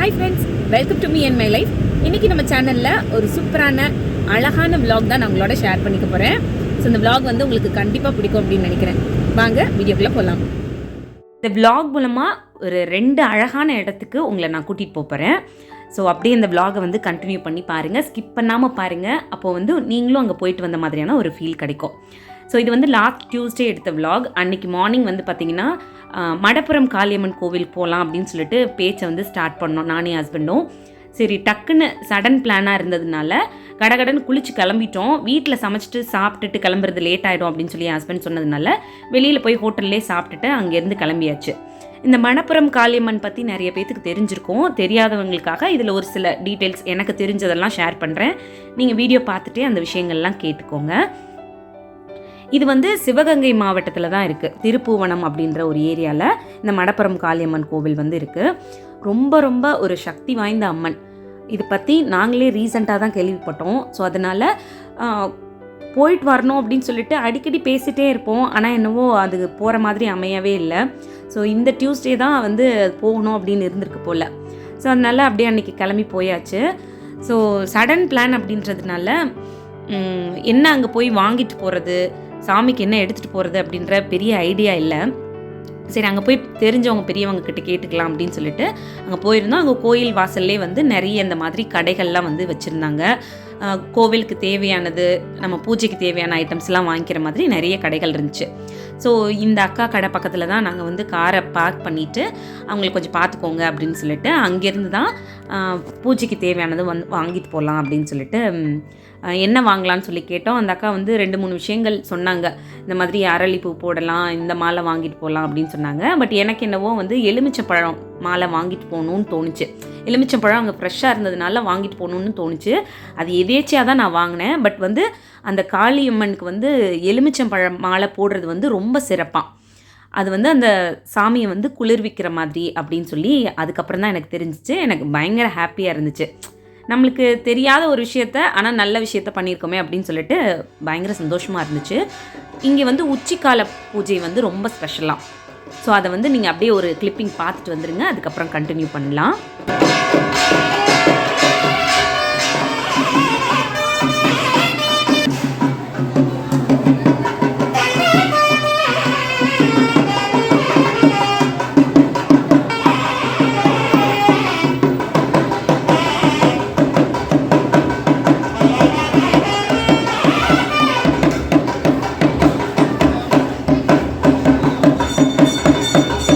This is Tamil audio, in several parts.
Hi friends, welcome to me and my life. இன்னைக்கு நம்ம சேனல்ல ஒரு சூப்பரான அழகான vlog தான் நான் உங்களோட ஷேர் பண்ணிக்க போறேன். ஸோ இந்த vlog வந்து உங்களுக்கு கண்டிப்பா பிடிக்கும் அப்படின்னு நினைக்கிறேன். வாங்க வீடியோக்குள்ள போகலாம். இந்த vlog மூலமா ஒரு 2 அழகான இடத்துக்கு உங்களை நான் கூட்டிட்டு போறேன். ஸோ அப்படியே இந்த vlog வந்து கண்டினியூ பண்ணி பாருங்க, ஸ்கிப் பண்ணாம பாருங்க. அப்போ வந்து நீங்களும் அங்கே போயிட்டு வந்த மாதிரியான ஒரு ஃபீல் கிடைக்கும். ஸோ இது வந்து லாஸ்ட் டியூஸ்டே எடுத்த vlog. அன்னைக்கு மார்னிங் வந்து பார்த்தீங்கன்னா மடப்புரம் காளியம்மன் கோவில் போகலாம் அப்படின்னு சொல்லிட்டு பேச்சை வந்து ஸ்டார்ட் பண்ணோம் நானே ஹஸ்பண்டும். சரி டக்குன்னு சடன் பிளானாக இருந்ததுனால கடகடன்னு குளிச்சு கிளம்பிட்டோம். வீட்டில் சமைச்சிட்டு சாப்பிட்டுட்டு கிளம்புறது லேட் ஆகிடும் அப்படின்னு சொல்லி என் ஹஸ்பண்ட் சொன்னதுனால வெளியில் போய் ஹோட்டல்லே சாப்பிட்டுட்டு அங்கேருந்து கிளம்பியாச்சு. இந்த மணப்புரம் காளியம்மன் பற்றி நிறைய பேத்துக்கு தெரிஞ்சிருக்கும். தெரியாதவங்களுக்காக இதில் ஒரு சில டீட்டெயில்ஸ் எனக்கு தெரிஞ்சதெல்லாம் ஷேர் பண்ணுறேன். நீங்கள் வீடியோ பார்த்துட்டே அந்த விஷயங்கள்லாம் கேட்டுக்கோங்க. இது வந்து சிவகங்கை மாவட்டத்தில் தான் இருக்குது. திருப்புவனம் அப்படின்ற ஒரு ஏரியாவில் இந்த மடப்புரம் காளியம்மன் கோவில் வந்து இருக்குது. ரொம்ப ரொம்ப ஒரு சக்தி வாய்ந்த அம்மன். இதை பற்றி நாங்களே ரீசெண்டாக தான் கேள்விப்பட்டோம். ஸோ அதனால் போயிட்டு வரணும் அப்படின்னு சொல்லிட்டு அடிக்கடி பேசிகிட்டே இருப்போம். ஆனால் என்னவோ அது போகிற மாதிரி அமையவே இல்லை. ஸோ இந்த டியூஸ்டே தான் வந்து போகணும் அப்படின்னு இருந்திருக்கு போல். ஸோ அதனால் அப்படியே அன்றைக்கி கிளம்பி போயாச்சு. ஸோ சடன் பிளான் அப்படின்றதுனால என்ன அங்கே போய் வாங்கிட்டு போகிறது, சாமிக்கு என்ன எடுத்துகிட்டு போகிறது அப்படின்ற பெரிய ஐடியா இல்லை. சரி அங்கே போய் தெரிஞ்சவங்க பெரியவங்க கிட்ட கேட்டுக்கலாம் அப்படின்னு சொல்லிட்டு அங்கே போயிருந்தோம். அங்கே கோயில் வாசல்லே வந்து நிறைய இந்த மாதிரி கடைகள்லாம் வந்து வச்சுருந்தாங்க. கோவிலுக்கு தேவையானது, நம்ம பூஜைக்கு தேவையான ஐட்டம்ஸ்லாம் வாங்கிக்கிற மாதிரி நிறைய கடைகள் இருந்துச்சு. ஸோ இந்த அக்கா கடை பக்கத்தில் தான் நாங்கள் வந்து காரை பார்க் பண்ணிவிட்டு அவங்களுக்கு கொஞ்சம் பார்த்துக்கோங்க அப்படின்னு சொல்லிட்டு அங்கேருந்து தான் பூஜைக்கு தேவையானது வந்து வாங்கிட்டு போகலாம் அப்படின்னு சொல்லிட்டு என்ன வாங்கலான்னு சொல்லி கேட்டோம். அந்த அக்கா வந்து 2-3 விஷயங்கள் சொன்னாங்க. இந்த மாதிரி அரளிப்பூ போடலாம், இந்த மாலை வாங்கிட்டு போகலாம் அப்படின்னு சொன்னாங்க. பட் எனக்கு என்னவோ வந்து எலுமிச்சம்பழம் மாலை வாங்கிட்டு போகணுன்னு தோணுச்சு. எலுமிச்சம்பழம் அங்கே ஃப்ரெஷ்ஷாக இருந்ததுனால வாங்கிட்டு போகணுன்னு தோணுச்சு. அது எதேச்சியாக தான் நான் வாங்கினேன். பட் வந்து அந்த காளியம்மனுக்கு வந்து எலுமிச்சம்பழம் மாலை போடுறது வந்து ரொம்ப சிறப்பாக, அது வந்து அந்த சாமியை வந்து குளிர்விக்கிற மாதிரி அப்படின்னு சொல்லி அதுக்கப்புறம் தான் எனக்கு தெரிஞ்சிச்சு. எனக்கு பயங்கர ஹாப்பியாக இருந்துச்சு. நம்மளுக்கு தெரியாத ஒரு விஷயத்த ஆனால் நல்ல விஷயத்த பண்ணியிருக்கோமே அப்படின்னு சொல்லிட்டு பயங்கர சந்தோஷமாக இருந்துச்சு. இங்கே வந்து உச்சிக்கால பூஜை வந்து ரொம்ப ஸ்பெஷலாக. ஸோ அதை வந்து நீங்கள் அப்படியே ஒரு கிளிப்பிங் பார்த்துட்டு வந்துடுங்க, அதுக்கப்புறம் கண்டினியூ பண்ணலாம்.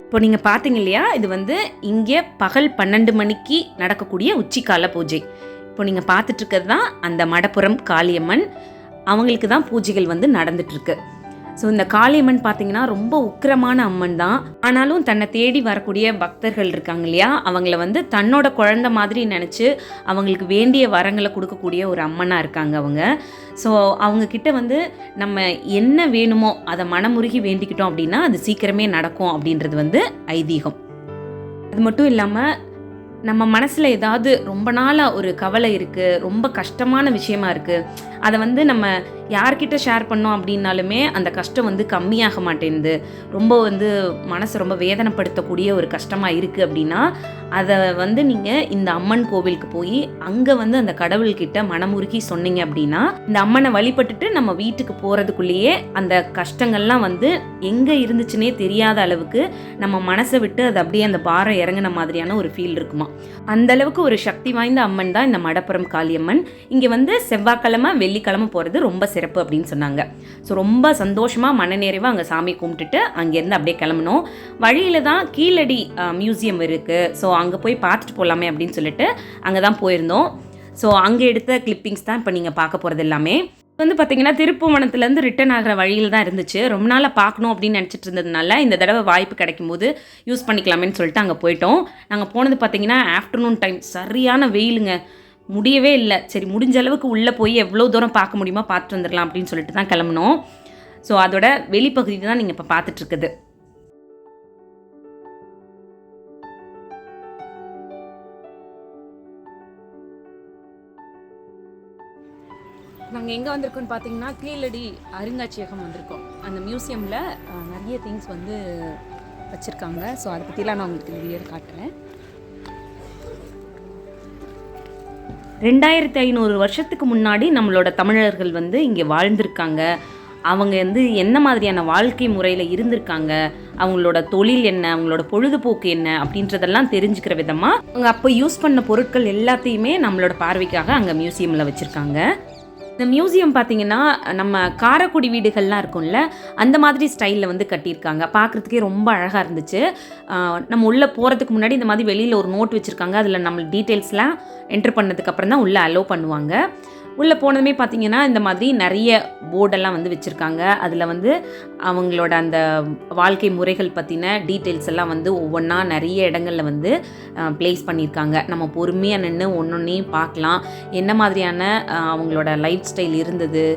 இப்போ நீங்கள் பார்த்தீங்க இல்லையா, இது வந்து இங்கே பகல் 12 மணிக்கு நடக்கக்கூடிய உச்சிக்கால பூஜை. இப்போ நீங்கள் பார்த்துட்ருக்கிறது தான் அந்த மடப்புரம் காளியம்மன். அவங்களுக்கு தான் பூஜைகள் வந்து நடந்துட்டுருக்கு. ஸோ இந்த காளியம்மன் பார்த்தீங்கன்னா ரொம்ப உக்கிரமான அம்மன் தான். ஆனாலும் தன்னை தேடி வரக்கூடிய பக்தர்கள் இருக்காங்க இல்லையா, அவங்கள வந்து தன்னோட குழந்தை மாதிரி நினச்சி அவங்களுக்கு வேண்டிய வரங்களை கொடுக்கக்கூடிய ஒரு அம்மனாக இருக்காங்க அவங்க. ஸோ அவங்கக்கிட்ட வந்து நம்ம என்ன வேணுமோ அதை மனமுருகி வேண்டிக்கிட்டோம் அப்படின்னா அது சீக்கிரமே நடக்கும் அப்படின்றது வந்து ஐதீகம். அது மட்டும் இல்லாமல் நம்ம மனசில் ஏதாவது ரொம்ப நாளாக ஒரு கவலை இருக்குது, ரொம்ப கஷ்டமான விஷயமா இருக்குது, அதை வந்து நம்ம யார்கிட்ட ஷேர் பண்ணோம் அப்படின்னாலுமே அந்த கஷ்டம் வந்து கம்மியாக மாட்டேங்குது, ரொம்ப வந்து மனசை ரொம்ப வேதனைப்படுத்தக்கூடிய ஒரு கஷ்டமாக இருக்குது அப்படின்னா அதை வந்து நீங்கள் இந்த அம்மன் கோவிலுக்கு போய் அங்கே வந்து அந்த கடவுள்கிட்ட மனமுருகி சொன்னீங்க அப்படின்னா இந்த அம்மனை வழிபட்டுட்டு நம்ம வீட்டுக்கு போகிறதுக்குள்ளேயே அந்த கஷ்டங்கள்லாம் வந்து எங்கே இருந்துச்சுன்னே தெரியாத அளவுக்கு நம்ம மனசை விட்டு அது அப்படியே அந்த பாரம் இறங்கின மாதிரியான ஒரு ஃபீல் இருக்குமா. அந்த அளவுக்கு ஒரு சக்தி வாய்ந்த அம்மன் தான் இந்த மடப்புரம் காளியம்மன். இங்கே வந்து செவ்வாய்க்கிழமை வெள்ளிக்கிழமை போகிறது ரொம்ப சிறப்பு அப்படின்னு சொன்னாங்க. ஸோ ரொம்ப சந்தோஷமாக மனநிறைவாக அங்கே சாமி கும்பிட்டுட்டு அங்கேருந்து அப்படியே கிளம்பணும். வழியில் தான் கீழடி மியூசியம் இருக்குது. ஸோ அங்கே போய் பார்த்துட்டு போகலாமே அப்படின்னு சொல்லிட்டு அங்கே தான் போயிருந்தோம். ஸோ அங்கே எடுத்த கிளிப்பிங்ஸ் தான் இப்போ நீங்கள் பார்க்க போகிறது எல்லாமே. வந்து பார்த்தீங்கன்னா திருப்புவனத்துலேருந்து ரிட்டர்ன் ஆகிற வழியில் தான் இருந்துச்சு. ரொம்ப நாளாக பார்க்கணும் அப்படின்னு நினச்சிட்டு இருந்ததுனால இந்த தடவை வாய்ப்பு கிடைக்கும் போது யூஸ் பண்ணிக்கலாமேன்னு சொல்லிட்டு அங்கே போயிட்டோம். நாங்கள் போனது பார்த்தீங்கன்னா ஆஃப்டர்நூன் டைம், சரியான வெயிலுங்க, முடியவே இல்லை. சரி முடிஞ்ச அளவுக்கு உள்ளே போய் எவ்வளோ தூரம் பார்க்க முடியுமோ பார்த்துட்டு வந்துடலாம் அப்படின்னு சொல்லிட்டு தான் கிளம்புனோம். ஸோ அதோட வெளிப்பகுதி தான் நீங்கள் இப்போ பார்த்துட்ருக்குது. நாங்கள் எங்கே வந்திருக்கோன்னு பார்த்தீங்கன்னா கீழடி அருங்காட்சியகம் வந்திருக்கோம். அந்த மியூசியமில் நிறைய திங்ஸ் வந்து வச்சுருக்காங்க. ஸோ அதை பற்றிலாம் நான் உங்களுக்கு வீடியோ காட்டுறேன். 2500 வருஷத்துக்கு முன்னாடி நம்மளோட தமிழர்கள் வந்து இங்கே வாழ்ந்திருக்காங்க. அவங்க வந்து என்ன மாதிரியான வாழ்க்கை முறையில் இருந்திருக்காங்க, அவங்களோட தொழில் என்ன, அவங்களோட பொழுதுபோக்கு என்ன அப்படின்றதெல்லாம் தெரிஞ்சுக்கிற விதமாக அவங்க அப்போ யூஸ் பண்ண பொருட்கள் எல்லாத்தையுமே நம்மளோட பார்வைக்காக அங்கே மியூசியமில் வச்சுருக்காங்க. இந்த மியூசியம் பார்த்தீங்கன்னா நம்ம காரைக்குடி வீடுகள்லாம் இருக்கும்ல, அந்த மாதிரி ஸ்டைலில் வந்து கட்டியிருக்காங்க. பார்க்குறதுக்கே ரொம்ப அழகாக இருந்துச்சு. நம்ம உள்ளே போகிறதுக்கு முன்னாடி இந்த மாதிரி வெளியில் ஒரு நோட் வச்சுருக்காங்க. அதில் நம்ம டீட்டெயில்ஸ்லாம் என்ட்ரு பண்ணதுக்கப்புறம் தான் உள்ளே அலோவ் பண்ணுவாங்க. உள்ளே போனதுமே பார்த்திங்கன்னா இந்த மாதிரி நிறைய போர்டெல்லாம் வந்து வச்சுருக்காங்க. அதில் வந்து அவங்களோட அந்த வாழ்க்கை முறைகள் பற்றின டீட்டெயில்ஸ் எல்லாம் வந்து ஒவ்வொன்றா நிறைய இடங்களில் வந்து ப்ளேஸ் பண்ணியிருக்காங்க. நம்ம பொறுமையாக நின்று ஒன்றொன்றையும் பார்க்கலாம். என்ன மாதிரியான அவங்களோட லைஃப் ஸ்டைல் இருந்தது,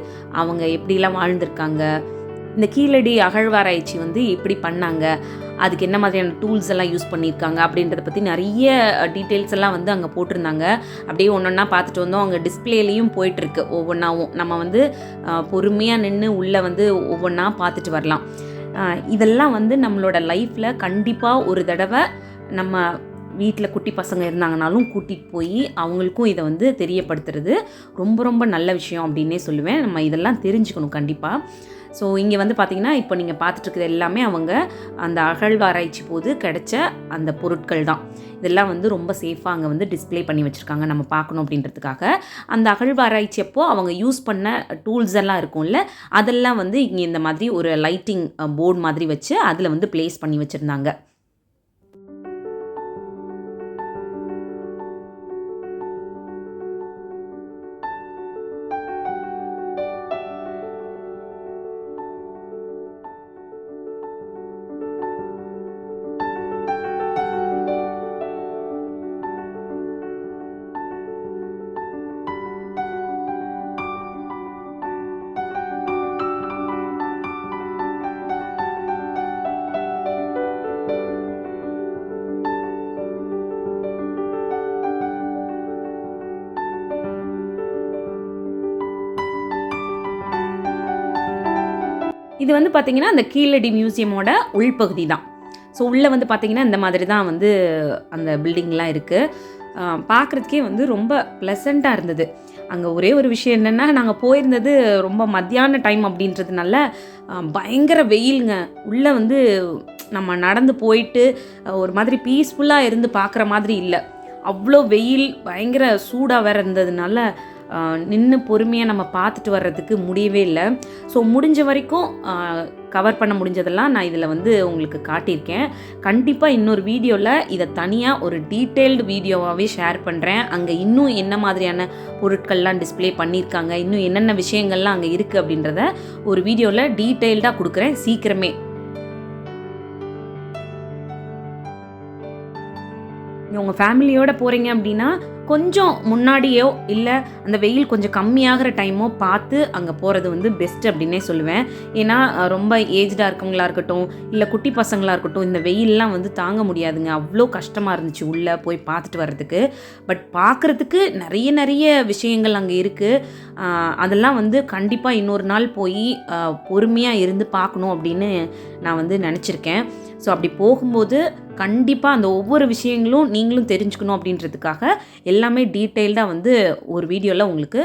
அவங்க எப்படிலாம் வாழ்ந்திருக்காங்க, இந்த கீழடி அகழ்வாராய்ச்சி வந்து எப்படி பண்ணாங்க, அதுக்கு என்ன மாதிரியான டூல்ஸ் எல்லாம் யூஸ் பண்ணியிருக்காங்க அப்படின்றத பற்றி நிறைய டீட்டெயில்ஸ் எல்லாம் வந்து அங்கே போட்டிருந்தாங்க. அப்படியே ஒன்றொன்னா பார்த்துட்டு வந்தோம். அங்கே டிஸ்பிளேலையும் போயிட்டுருக்கு ஒவ்வொன்றாவும். நம்ம வந்து பொறுமையாக நின்று உள்ளே வந்து ஒவ்வொன்றா பார்த்துட்டு வரலாம். இதெல்லாம் வந்து நம்மளோட லைஃப்பில் கண்டிப்பாக ஒரு தடவை நம்ம வீட்டில் குட்டி பசங்க இருந்தாங்கனாலும் கூட்டிகிட்டு போய் அவங்களுக்கும் இதை வந்து தெரியப்படுத்துறது ரொம்ப ரொம்ப நல்ல விஷயம் அப்படின்னே சொல்லுவேன். நம்ம இதெல்லாம் தெரிஞ்சுக்கணும் கண்டிப்பாக. ஸோ இங்கே வந்து பார்த்திங்கன்னா இப்போ நீங்கள் பார்த்துட்ருக்குது எல்லாமே அவங்க அந்த அகழ்வாராய்ச்சி போது கிடைச்ச அந்த பொருட்கள் தான். இதெல்லாம் வந்து ரொம்ப சேஃபாக அங்கே வந்து டிஸ்பிளே பண்ணி வச்சுருக்காங்க, நம்ம பார்க்கணும் அப்படின்றதுக்காக. அந்த அகழ்வாராய்ச்சி அப்போ அவங்க யூஸ் பண்ண டூல்ஸ் எல்லாம் இருக்கும்ல, அதெல்லாம் வந்து இங்கே இந்த மாதிரி ஒரு லைட்டிங் போர்டு மாதிரி வச்சு அதில் வந்து ப்ளேஸ் பண்ணி வச்சுருந்தாங்க. இது வந்து பார்த்திங்கன்னா அந்த கீழடி மியூசியமோட உள்பகுதி தான். ஸோ உள்ளே வந்து பார்த்திங்கன்னா இந்த மாதிரி தான் வந்து அந்த பில்டிங்லாம் இருக்குது. பார்க்குறதுக்கே வந்து ரொம்ப ப்ளசண்ட்டாக இருந்தது. அங்கே ஒரே ஒரு விஷயம் என்னென்னா, நாங்கள் போயிருந்தது ரொம்ப மத்தியான டைம் அப்படின்றதுனால பயங்கர வெயிலுங்க. உள்ளே வந்து நம்ம நடந்து போயிட்டு ஒரு மாதிரி பீஸ்ஃபுல்லாக இருந்து பார்க்குற மாதிரி இல்லை. அவ்வளோ வெயில், பயங்கர சூடாக வேறு இருந்ததுனால நின்று பொறுமையாக நம்ம பார்த்துட்டு வர்றதுக்கு முடியவே இல்லை. ஸோ முடிஞ்ச வரைக்கும் கவர் பண்ண முடிஞ்சதெல்லாம் நான் இதில் வந்து உங்களுக்கு காட்டியிருக்கேன். கண்டிப்பாக இன்னொரு வீடியோவில் இதை தனியாக ஒரு டீட்டெயில்டு வீடியோவாகவே ஷேர் பண்ணுறேன். அங்கே இன்னும் என்ன மாதிரியான பொருட்கள்லாம் டிஸ்பிளே பண்ணியிருக்காங்க, இன்னும் என்னென்ன விஷயங்கள்லாம் அங்கே இருக்குது அப்படின்றத ஒரு வீடியோவில் டீட்டெயில்டாக கொடுக்குறேன் சீக்கிரமே. உங்கள் ஃபேமிலியோடு போகிறீங்க அப்படின்னா கொஞ்சம் முன்னாடியோ இல்லை அந்த வெயில் கொஞ்சம் கம்மியாகிற டைமோ பார்த்து அங்கே போகிறது வந்து பெஸ்ட் அப்படின்னே சொல்லுவேன். ஏன்னா ரொம்ப ஏஜ்டாக இருக்கவங்களா இருக்கட்டும், இல்லை குட்டி பசங்களாக இருக்கட்டும், இந்த வெயிலெலாம் வந்து தாங்க முடியாதுங்க. அவ்வளோ கஷ்டமாக இருந்துச்சு உள்ளே போய் பார்த்துட்டு வர்றதுக்கு. பட் பார்க்குறதுக்கு நிறைய விஷயங்கள் அங்கே இருக்குது. அதெல்லாம் வந்து கண்டிப்பாக இன்னொரு நாள் போய் பொறுமையாக இருந்து பார்க்கணும் அப்படின்னு நான் வந்து நினச்சிருக்கேன். ஸோ அப்படி போகும்போது கண்டிப்பாக அந்த ஒவ்வொரு விஷயங்களும் நீங்களும் தெரிஞ்சுக்கணும் அப்படின்றதுக்காக எல்லாமே டீட்டெயில்டாக வந்து ஒரு வீடியோவில் உங்களுக்கு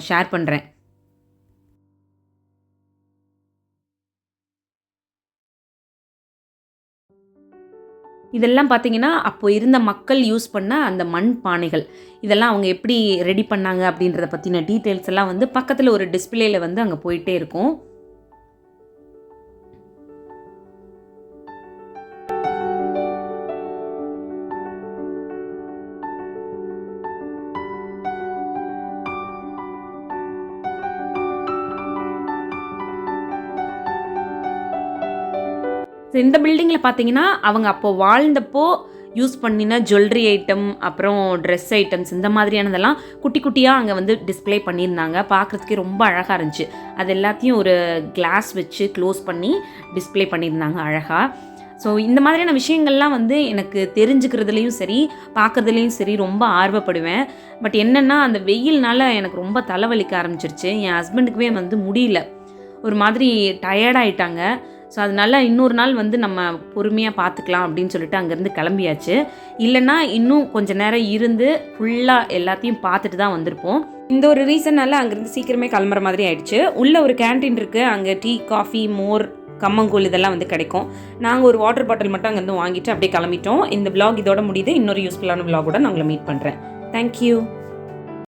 ஷேர் பண்ணுறேன். இதெல்லாம் பார்த்திங்கன்னா அப்போ இருந்த மக்கள் யூஸ் பண்ண அந்த மண் பானைகள், இதெல்லாம் அவங்க எப்படி ரெடி பண்ணாங்க அப்படின்றத பற்றின டீட்டெயில்ஸ் எல்லாம் வந்து பக்கத்தில் ஒரு டிஸ்பிளேயில் வந்து அங்கே போயிட்டே இருக்கும். இந்த பில்டிங்கில் பார்த்தீங்கன்னா அவங்க அப்போ வாழ்ந்தப்போ யூஸ் பண்ணின ஜுவல்லரி ஐட்டம், அப்புறம் ட்ரெஸ் ஐட்டம்ஸ், இந்த மாதிரியானதெல்லாம் குட்டி குட்டியாக அங்கே வந்து டிஸ்பிளே பண்ணியிருந்தாங்க. பார்க்குறதுக்கே ரொம்ப அழகாக இருந்துச்சு. அது எல்லாத்தையும் ஒரு கிளாஸ் வச்சு க்ளோஸ் பண்ணி டிஸ்பிளே பண்ணியிருந்தாங்க அழகாக. ஸோ இந்த மாதிரியான விஷயங்கள்லாம் வந்து எனக்கு தெரிஞ்சுக்கிறதுலையும் சரி, பார்க்குறதுலையும் சரி ரொம்ப ஆர்வப்படுவேன். பட் என்னென்னா அந்த வெயில்னால எனக்கு ரொம்ப தலைவலிக்க ஆரம்பிச்சிருச்சு. என் ஹஸ்பண்டுக்குமே வந்து முடியல, ஒரு மாதிரி டயர்டாயிட்டாங்க. ஸோ அதனால இன்னொரு நாள் வந்து நம்ம பொறுமையாக பார்த்துக்கலாம் அப்படின்னு சொல்லிட்டு அங்கேருந்து கிளம்பியாச்சு. இல்லைன்னா இன்னும் கொஞ்சம் நேரம் இருந்து ஃபுல்லாக எல்லாத்தையும் பார்த்துட்டு தான் வந்திருப்போம். இந்த ஒரு ரீசனால் அங்கேருந்து சீக்கிரமே கிளம்புற மாதிரி ஆயிடுச்சு. உள்ள ஒரு கேன்டீன் இருக்குது, அங்கே டீ, காஃபி, மோர், கம்மங்கூழ் இதெல்லாம் வந்து கிடைக்கும். நாங்கள் ஒரு வாட்டர் பாட்டில் மட்டும் அங்கேருந்து வாங்கிட்டு அப்படியே கிளம்பிட்டோம். இந்த vlog இதோட முடியுது. இன்னொரு யூஸ்ஃபுல்லான vlog கூட நான் உங்களை மீட் பண்ணுறேன். தேங்க்யூ.